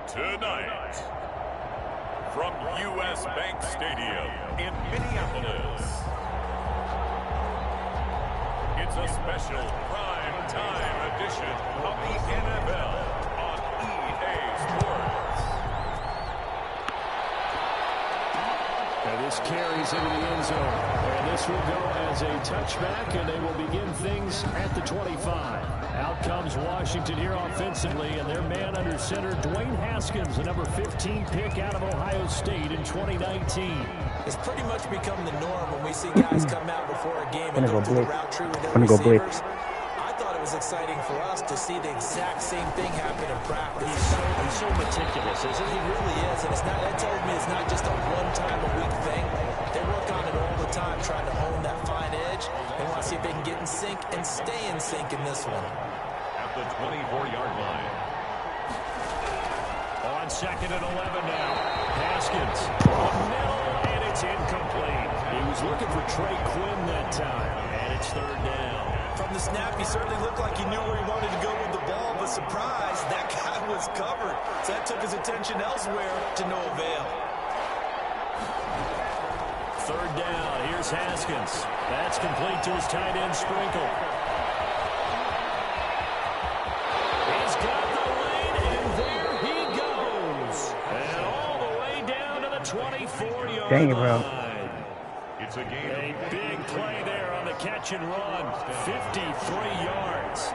Tonight, from U.S. Bank Stadium in Minneapolis, it's a special prime time edition of the NFL on EA Sports. And this carries into the end zone. And this will go as a touchback, and they will begin things at the 25. Out comes Washington here offensively, and their man under center, Dwayne Haskins, the number 15 pick out of Ohio State in 2019. It's pretty much become the norm when we see guys come out before a game and go through the route tree with their receivers. I thought it was exciting for us to see the exact same thing happen in practice. He's so meticulous, isn't he? He really is, and that tells me it's not just a one-time-a-week thing. They work on it all the time, trying to hone that fine edge. They want to see if they can get in sync and stay in sync in this one. At the 24-yard line. On 2nd and 11 now. Haskins. Middle, and it's incomplete. He was looking for Trey Quinn that time, and it's 3rd down. From the snap, he certainly looked like he knew where he wanted to go with the ball, but surprise, that guy was covered. So that took his attention elsewhere to no avail. 3rd down. Here's Haskins. That's complete to his tight end, Sprinkle. He's got the lane, and there he goes. And all the way down to the 24-yard line. It's a game. A big play there on the catch and run. 53 yards.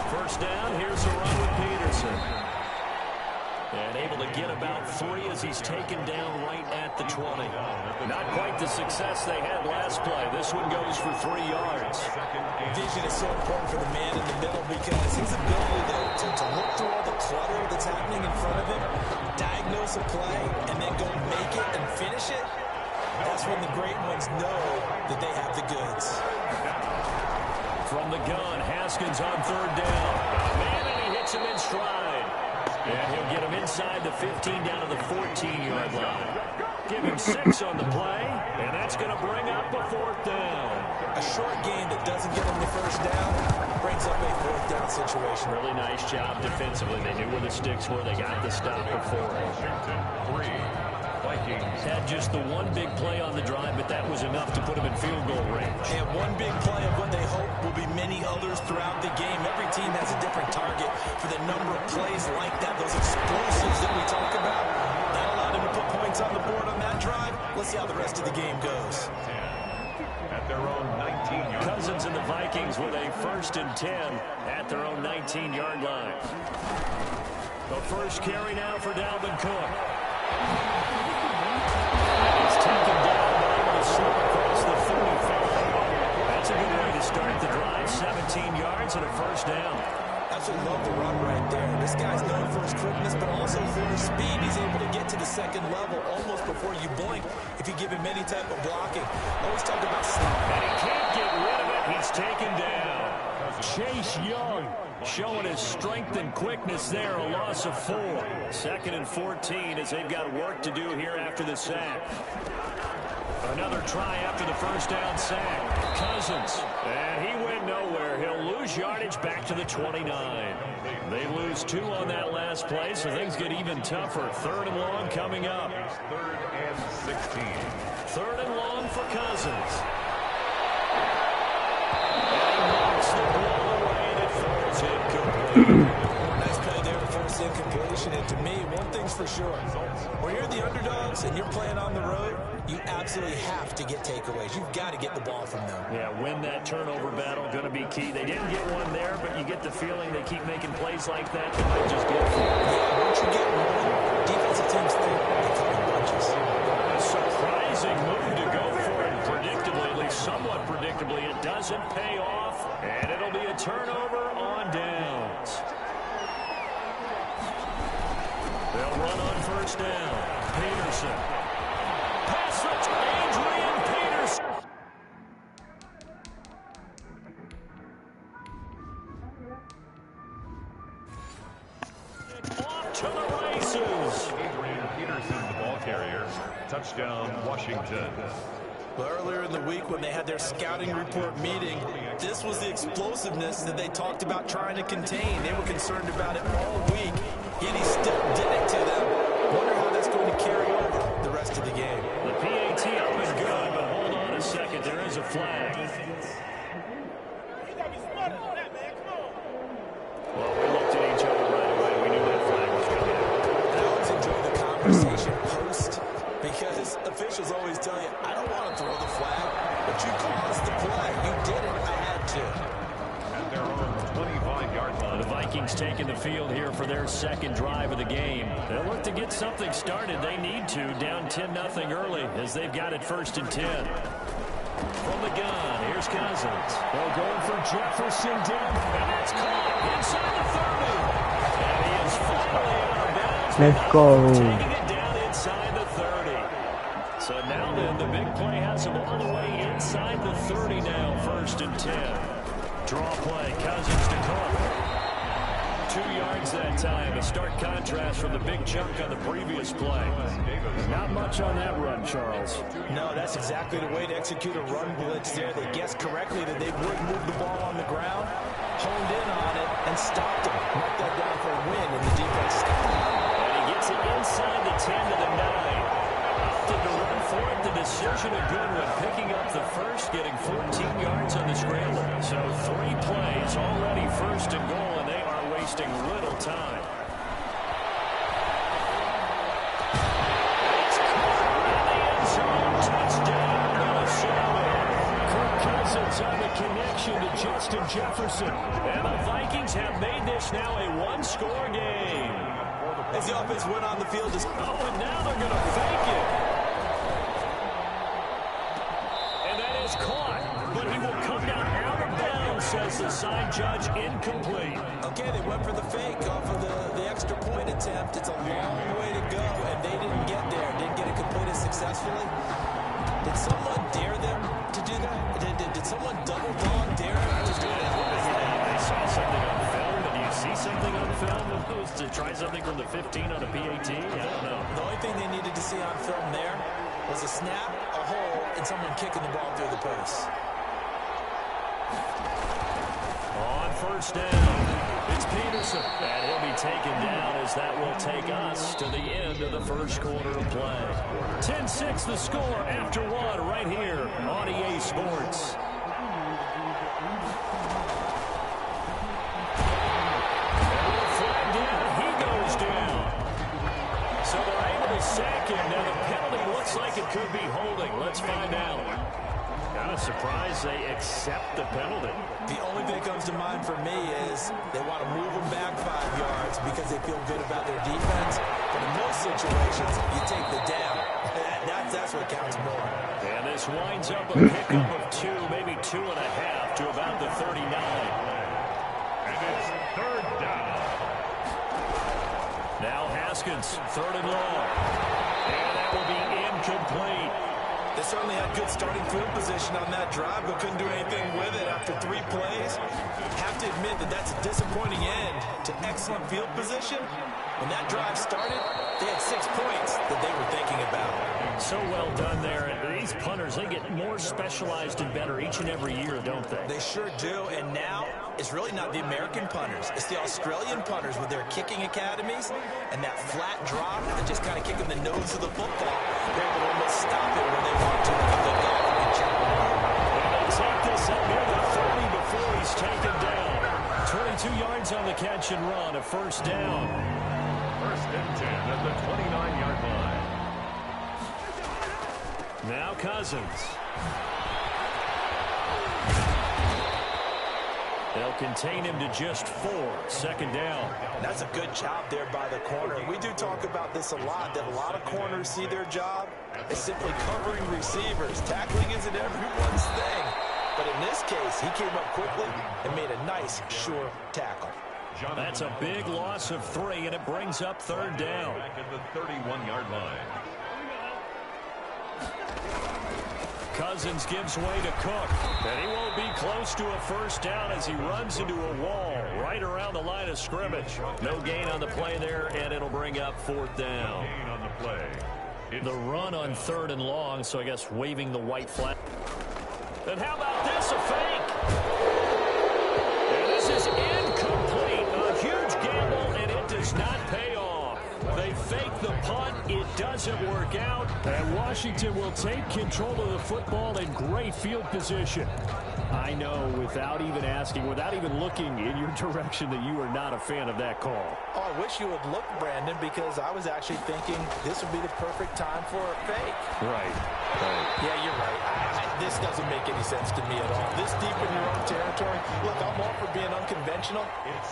1st down. Here's a run with Peterson. And able to get about 3 as he's taken down right at the 20. Not quite the success they had last play. This one goes for 3 yards. Vision is so important for the man in the middle because his ability to look through all the clutter that's happening in front of him, diagnose a play, and then go make it and finish it, that's when the great ones know that they have the goods. From the gun, Haskins on 3rd down. Man, and he hits him in stride. And he'll get him inside the 15 down to the 14-yard line. Give him 6 on the play, and that's going to bring up a 4th down. A short gain that doesn't get him the 1st down brings up a 4th down situation. Really nice job defensively. They knew where the sticks were. They got the stop before. Washington 3. Vikings. Had just the one big play on the drive, but that was enough to put him in field goal range. And one big play of what they hope will be many others throughout the game. Every team has a different target for the number of plays like that, those explosives that we talk about. That allowed him to put points on the board on that drive. Let's see how the rest of the game goes. At their own 19-yard line. Cousins and the Vikings with a 1st and 10 at their own 19-yard line. The first carry now for Dalvin Cook. He's taken down, but able to slip across the 35. That's a good way to start the drive. 17 yards and a 1st down. Absolutely love the run right there. This guy's known for his quickness, but also for his speed. He's able to get to the 2nd level almost before you blink if you give him any type of blocking. Always talk about sleep. And he can't get rid of it. He's taken down. Chase Young showing his strength and quickness there. A loss of 4. 2nd and 14 as they've got work to do here after the sack. Another try after the 1st down sack. Cousins. And he went nowhere. He'll lose yardage back to the 29. They lose 2 on that last play, so things get even tougher. 3rd and long coming up. 3rd and 16. 3rd and long for Cousins. And he knocks the ball away and it falls incomplete. Nice play there to force incompletion. And to me, one thing's for sure. When you're the underdogs and you're playing on the road, you absolutely have to get takeaways. You've got to get the ball from them. Yeah, win that turnover battle, going to be key. They didn't get one there, but you get the feeling they keep making plays like that. They might just get for it. Yeah, once you get one, defensive teams think they come in bunches. A surprising move to go for it predictably, at least somewhat predictably. It doesn't pay off, and it'll be a turnover on downs. They'll run on 1st down. Peterson. Pass rush, Adrian Peterson. Off to the races. Adrian Peterson, the ball carrier. Touchdown, Washington. Earlier in the week when they had their scouting report meeting, this was the explosiveness that they talked about trying to contain. They were concerned about it all week, yet he still did it to them. Wonder how that's going to carry over the rest of the game. The PAT up and good, but hold on a second. There is a flag. Well, we looked at each other right away. We knew that flag was coming out. I always enjoy the conversation post because officials always tell you, I don't want to throw the flag, but you caused the play. You did it. I had to. At their own 25-yard line. The Vikings taking the field here for their second drive of the game. They'll look to get something started. They need to, down 10-0 early as they've got it 1st and 10. From the gun, here's Cousins. They're going for Jefferson down, and that's caught inside the 30. And he is finally out of bounds. Let's go. Taking it down inside the 30. So now then, the big play has him all the way inside the 30 now, 1st and 10. Draw play, Cousins to Cook. 2 yards that time, a stark contrast from the big chunk on the previous play. Not much on that run, Charles. No, that's exactly the way to execute a run blitz there. They guessed correctly that they would move the ball on the ground, honed in on it, and stopped him. Marked that down for a win in the defense. And he gets it inside the 10 to the 9. Opted to run for it. The decision a good one, picking up the first, getting 14 yards on the scramble. So 3 plays already 1st and goal, and they are wasting little time. It's caught in the end zone. Touchdown, Minnesota. Kirk Cousins on the connection to Justin Jefferson. And the Vikings have made this now a 1-score game. As the offense went on the field, Oh, and now they're going to fake it. And that is caught, but he will come down out of bounds, says the side judge, incomplete. okay, they went for the fake off of the extra point attempt. It's a long way to go, and they didn't get there. Didn't get it completed successfully. Did someone dare them to do that? Did someone double dog dare them to do that? What was that? I saw something on film. Did you see something on film? To try something from the 15 on a PAT? I don't know. The only thing they needed to see on film there was a snap, a hole, and someone kicking the ball through the post. On 1st down, it's Peterson. And he'll be taken down as that will take us to the end of the 1st quarter of play. 10-6 the score after 1 right here on EA Sports. So they're able to sack him. Now the penalty looks like it could be holding. Let's find out. Kind of surprised they accept the penalty. The only thing that comes to mind for me is they want to move them back 5 yards because they feel good about their defense. But in most situations, you take the down. That's what counts more. And this winds up a pickup of 2, maybe 2.5 to about the 39. And it's 3rd down. Now Haskins, 3rd and long. And that will be incomplete. They certainly had good starting field position on that drive, but couldn't do anything with it after 3 plays. Have to admit that that's a disappointing end to excellent field position. When that drive started, they had 6 points that they were thinking about. So well done there. And these punters, they get more specialized and better each and every year, don't they? They sure do. And now it's really not the American punters. It's the Australian punters with their kicking academies and that flat drop and just kind of kicking the nose of the football. They're able to almost stop it when they want to. If they go, they can chop it off. And they'll take this up near the 30 before he's taken down. 22 yards on the catch and run, a 1st down. 1st and 10 at the 29-yard line. Now Cousins. They'll contain him to just 4. 2nd down. That's a good job there by the corner. We do talk about this a lot, that a lot of corners see their job as simply covering receivers. Tackling isn't everyone's thing. But in this case, he came up quickly and made a nice, sure tackle. That's a big loss of 3, and it brings up 3rd down. Back at the 31-yard line. Cousins gives way to Cook. And he won't be close to a 1st down as he runs into a wall right around the line of scrimmage. No gain on the play there, and it'll bring up 4th down. Gain on the play. The run on 3rd and long, so I guess waving the white flag. And how about this, a fake? And this is incomplete. A huge gamble, and it does not pay off. They fake the punt. It doesn't work out. And Washington will take control of the football in great field position. I know, without even asking, without even looking in your direction, that you are not a fan of that call. Oh, I wish you would look, Brandon, because I was actually thinking this would be the perfect time for a fake. Right. Yeah, you're right. This doesn't make any sense to me at all. This deep in your own territory, look, I'm all for being unconventional.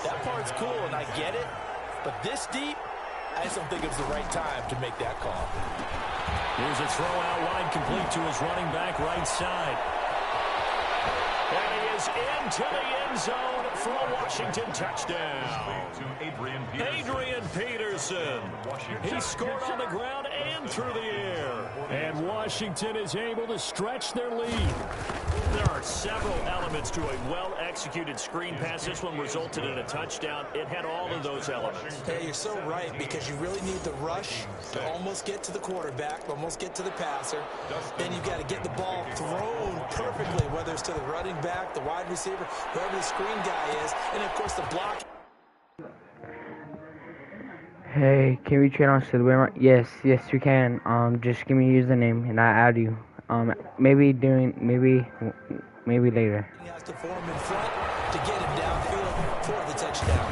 That part's cool, and I get it. But this deep, I just don't think it's the right time to make that call. Here's a throw out wide, complete to his running back right side. And he is into the end zone for a Washington touchdown. Adrian Peterson. He scored on the ground and through the air. And Washington is able to stretch their lead. There are several elements to a well-executed screen pass. This one resulted in a touchdown. It had all of those elements. Hey, you're so right, because you really need the rush to almost get to the quarterback, almost get to the passer. Then you've got to get the ball thrown perfectly, whether it's to the running back, the wide receiver, whoever the screen guy is, and, of course, the block. Hey, can we trade on Silver? Yes, we can. Just give me your username and I'll add you. Maybe later. He has to form in front to get him downfield for the touchdown.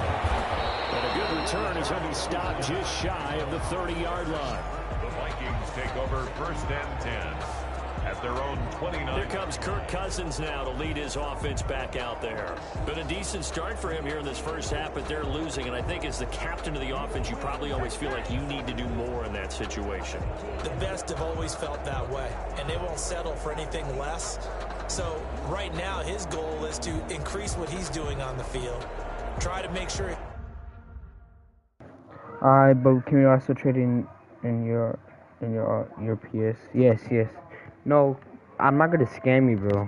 And a good return is going to stop just shy of the 30-yard line. The Vikings take over 1st and 10 at their own 29. Here comes Kirk Cousins now to lead his offense back out there. Been a decent start for him here in this first half, but they're losing. And I think as the captain of the offense, you probably always feel like you need to do more in that situation. The best have always felt that way, and they won't settle for anything less. So right now, his goal is to increase what he's doing on the field. Try to make sure. But can we also trade in your PS? Yes. No, I'm not gonna scam you, bro.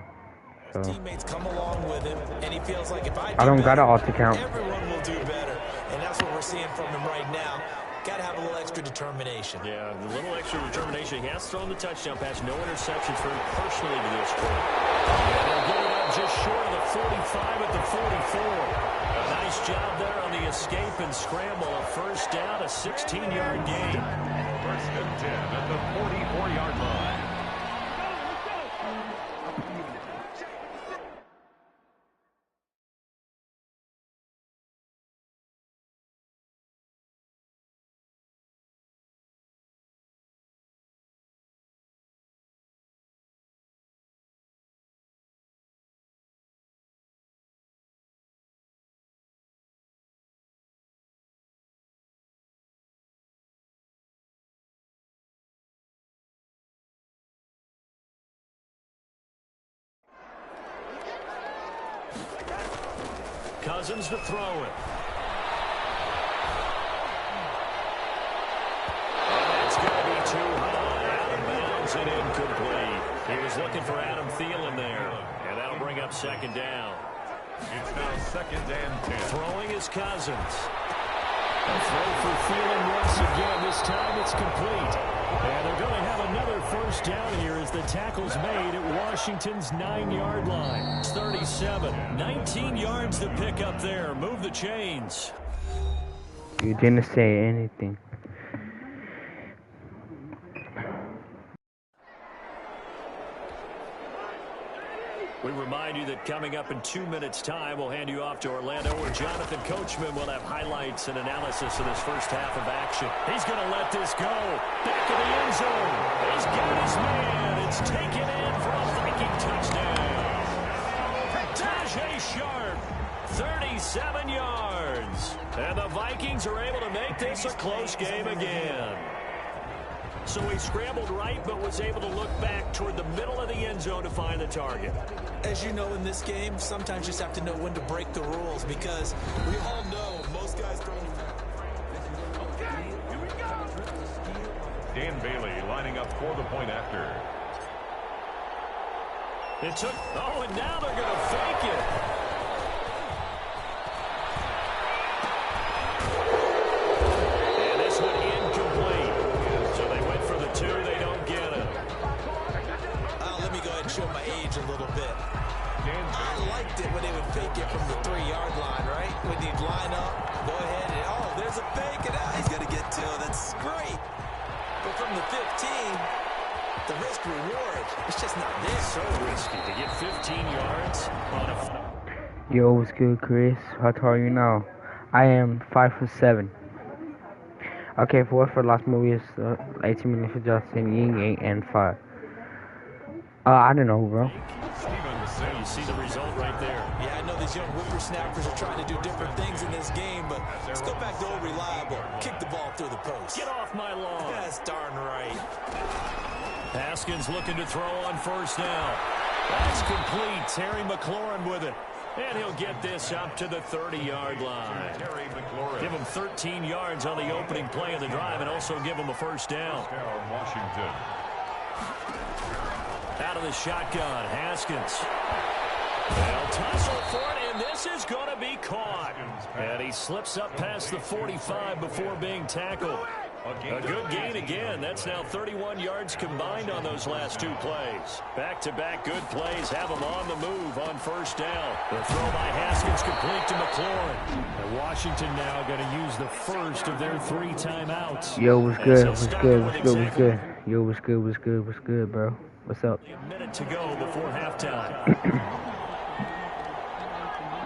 So Teammates come along with him, and he feels like if I don't got an alt better, account. everyone will do better, and that's what we're seeing from him right now. Got to have a little extra determination. Yeah, a little extra determination. He has thrown the touchdown pass. No interceptions for him personally to this point. And they'll get it up just short of the 45 at the 44. A nice job there on the escape and scramble. A first down, a 16-yard gain. 1st and 10 at the 44-yard line. Cousins to throw it. And that's going to be too high. Out of bounds and incomplete. He was looking for Adam Thielen there. And that'll bring up 2nd down. It's now 2nd and 10. Throwing is Cousins. A throw for Thielen once again. This time it's complete. And they're going to have another first down here as the tackle's made at Washington's 9-yard line. It's 37. 19 yards to pick up there. Move the chains. You didn't say anything. We remind you that coming up in 2 minutes' time, we'll hand you off to Orlando, where Jonathan Coachman will have highlights and analysis of this first half of action. He's going to let this go. Back of the end zone. He's got his man. It's taken in for a Viking touchdown. Tajay Sharp, 37 yards. And the Vikings are able to make this a close game again. So he scrambled right, but was able to look back toward the middle of the end zone to find the target. As you know, in this game, sometimes you just have to know when to break the rules, because we all know most guys don't. Okay, here we go. Dan Bailey lining up for the point after. It took, and now they're going to fake it. And this one incomplete. So they went for the 2. just not there. So risky to get 15 yards on a... Yo, what's good, Chris? How tall are you now? I am 5'7". Okay, for the last movie is 18 minutes for Justin Ying 8 and 5. I don't know, bro. You see the result right there. Yeah, I know these young whippersnappers are trying to do different things in this game, but let's go back to old reliable. Kick the ball through the post. Get off my lawn. That's darn right. Haskins looking to throw on first down. That's complete. Terry McLaurin with it. And he'll get this up to the 30-yard line. Give him 13 yards on the opening play of the drive and also give him a first down. Washington. Out of the shotgun, Haskins. They'll tussle for it, and this is going to be caught. And he slips up past the 45 before being tackled. A good gain again. That's now 31 yards combined on those last two plays. Back-to-back good plays have him on the move on first down. The throw by Haskins complete to McLaurin. And Washington now going to use the first of their 3 timeouts. Yo, what's good? What's good? What's good? What's good? Yo, what's good? What's good? What's good, bro? What's up? A minute to go before halftime.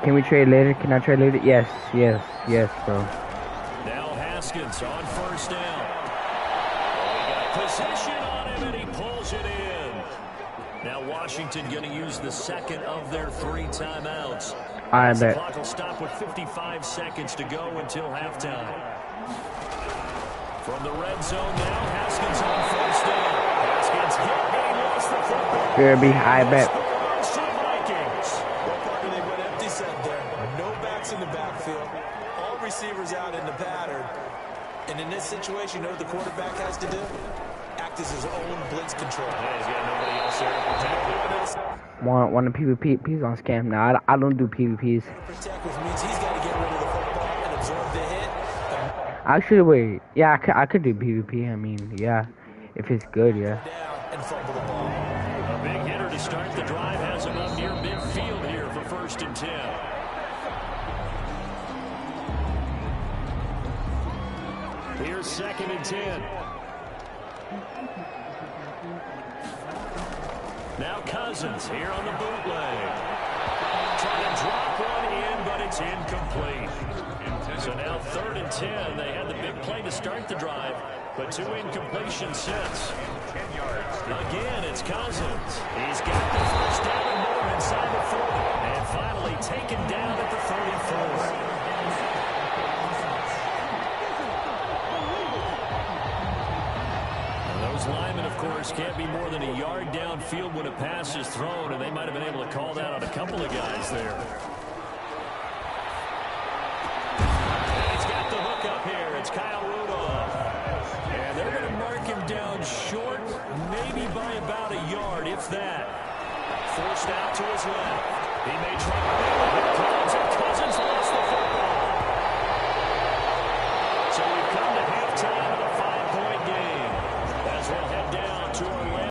Can we trade later? Can I trade later? Yes, yes, yes, bro. Now Haskins on first down. He got possession on him, and he pulls it in. Now Washington going to use the second of their 3 timeouts. I The bet. clock will stop with 55 seconds to go until halftime. From the red zone now, Haskins on first down. Haskins hit, but he lost the football. Kirby, I bet. Scores for the Vikings. Well, Parker, they went empty set there. No backs in the backfield. All receivers out in the pattern. And in this situation, you know what the quarterback has to do? Act as his own blitz control. Yeah, he's got nobody else there to protect. Want a PvPs on scam? Now I don't do PvPs. Protect, which means he's got to get rid of the football and absorb the hit. Actually, wait. Yeah, I could do PvP. I mean, yeah, if it's good, yeah. Down and fumble the ball. A big hitter to start the drive has him up near midfield here for 1st and 10. Here's 2nd and 10. Now Cousins here on the bootleg. Trying to drop one in, but it's incomplete. So now 3rd and 10. They had the big play to start the drive, but 2 incompletions since. Again, it's Cousins. He's got the first down and more inside the 40. And finally taken down at the 34. Those linemen, of course, can't be more than a yard downfield when a pass is thrown, and they might have been able to call that on a couple of guys there. And he's got the hook up here. It's Kyle Rudolph. And they're going to mark him down short, maybe by about a yard, if that. Forced out to his left. He may try to make it. Here comes, and Cousins lost the football. So we've come to halftime of a 5-point game. As we'll head down to our